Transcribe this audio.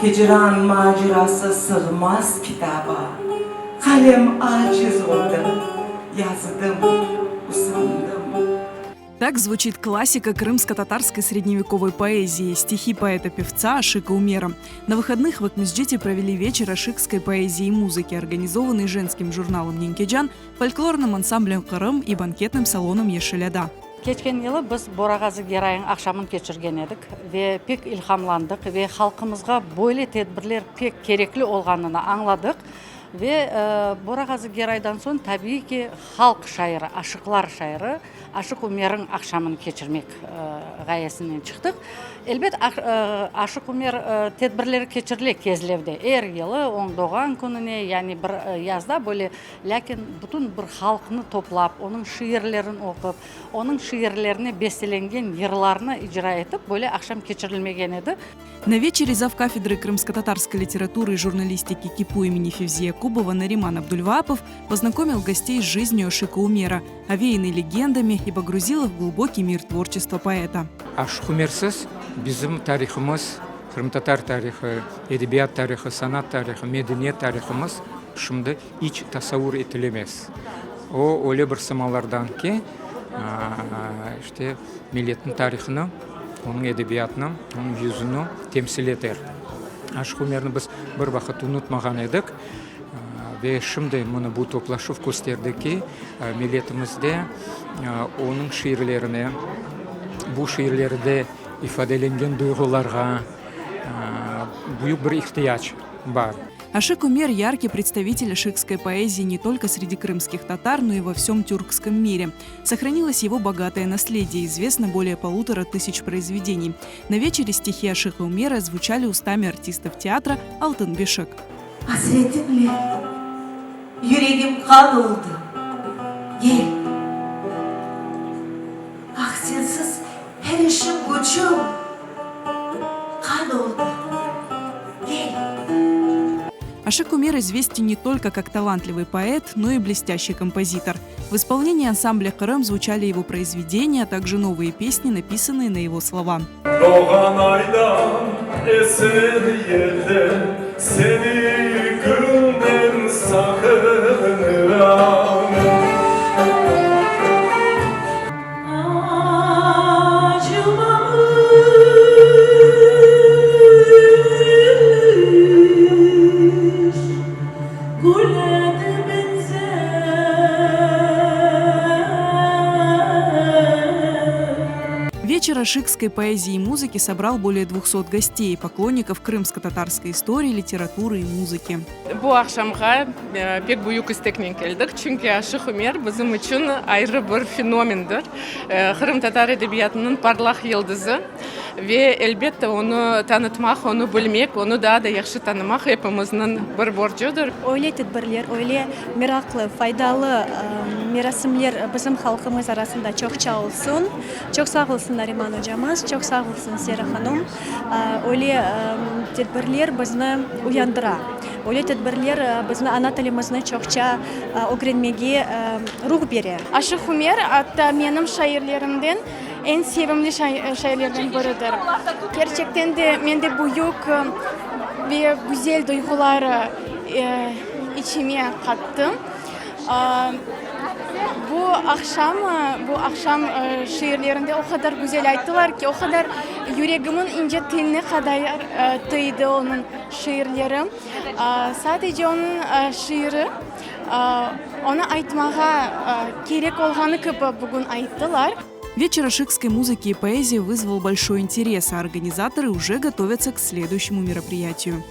Hicran macerası sığmaz kitaba. Kalem aciz oldu. Yazdım, usandım. Так звучит классика крымско-татарской средневековой поэзии, стихи поэта-певца Ашика Умера. На выходных в Акмесджите провели вечер ашикской поэзии и музыки, организованный женским журналом «Нинкеджан», фольклорным ансамблем «Кырым» и банкетным салоном «Ешеляда». Keçken yılı biz Борағазы Герайын ақшамын кечірген едік ve pek ilhamlandық ve халқымызға бойлы тедбірлер pek кереклі olғанына аңладық. Ve Борағазы Герайдан соң tabii ki halk şairi, aşıklar şairi Ашық Умер'in ақшамын кечірмек ғаясынан шықтық. Elbet Ашық Умер tedbirleri keçirilе кезлевде. Әр yılı оңдоған күніне, yani bir yazda böyle, lakin bütün bir halkını toplap, onun şiirlerini okup, onun şiirlerini bestelenген yırlarını icra etip, böyle ақшам keçirilmеген еді. На вечере завкафедры крымско-татарской литературы и журналистики КИПУ имени Февзия Кубова Нариман Абдульваапов познакомил гостей с жизнью Ашика Умера, овеянной легендами, и погрузил их в глубокий мир творчества поэта. Ашик Умерсіз bizim тарихымыз, Крым-татар тарихы, edebiyat тарихы, sanat тарихы, medeniyet тарихымыз шымды iç tasavvur etilemez. O öyle bir samalardan ki işte milletin tarihini, onun edebiyatını, onun yüzünü temsil eder. Ашик Умерni biz bir vakit unutmagan edik. Ve şimdi bunu bu toplaşıp gösterdi ki milletimizde onun şiirlerine, bu şiirlerde ifadelenген duygularga büyük bir ihtiyaç var. Ашик Умер – яркий представитель ашикской поэзии не только среди крымских татар, но и во всем тюркском мире. Сохранилось его богатое наследие, известно более 1500 произведений. На вечере стихи Ашика Умера звучали устами артистов театра Алтын Бешек. Hasretimle yüreğim kan oldu. Gel. Ah sensiz her işim gücüm kan oldu. Gel. Ашик Умер известен не только как талантливый поэт, но и блестящий композитор. В исполнении ансамбля «Кырым» звучали его произведения, а также новые песни, написанные на его слова. Вечер ашикской поэзии и музыки собрал более 200 гостей, поклонников крымско-татарской истории, литературы и музыки. Bu akşamға pek büyük istekle geldik. Çünkü Ашик Умер bizim için ayrı bir fenomendir. Kırım-Tatar edebiyatının parlak yıldızı. Ve elbette onu tanıtmak, onu bilmek, onu daha da yaxşı tanımak hepimizin bir borcudur. Öyle tedbirler, öyle meraklı, faydalı merasimler bizim halkımız arasında çokça olsun. Çok sağ olsun Nariman hocamız, çok sağ olsun Sera Hanım. Öyle tedbirler bizni uyandıra. Öyle tedbirler bizni ana tilimizni çokça öğrenmeye ruh verir. Ашик Умер hatta benim şairlerimden en sevimli şairlerden biridir. Gerçekten de mende büyük ve güzel duygular içime kattım. Bu akşam şiirlerinde o kadar güzel ayttılar ki, o kadar yüreğimin ince teline kadar tıydı onun şiirleri. Sadece onun şiiri onu aytmağa gerek olğanı gibi bugün ayttılar. Вечер ашикской музыки и поэзии вызвал большой интерес, а организаторы уже готовятся к следующему мероприятию.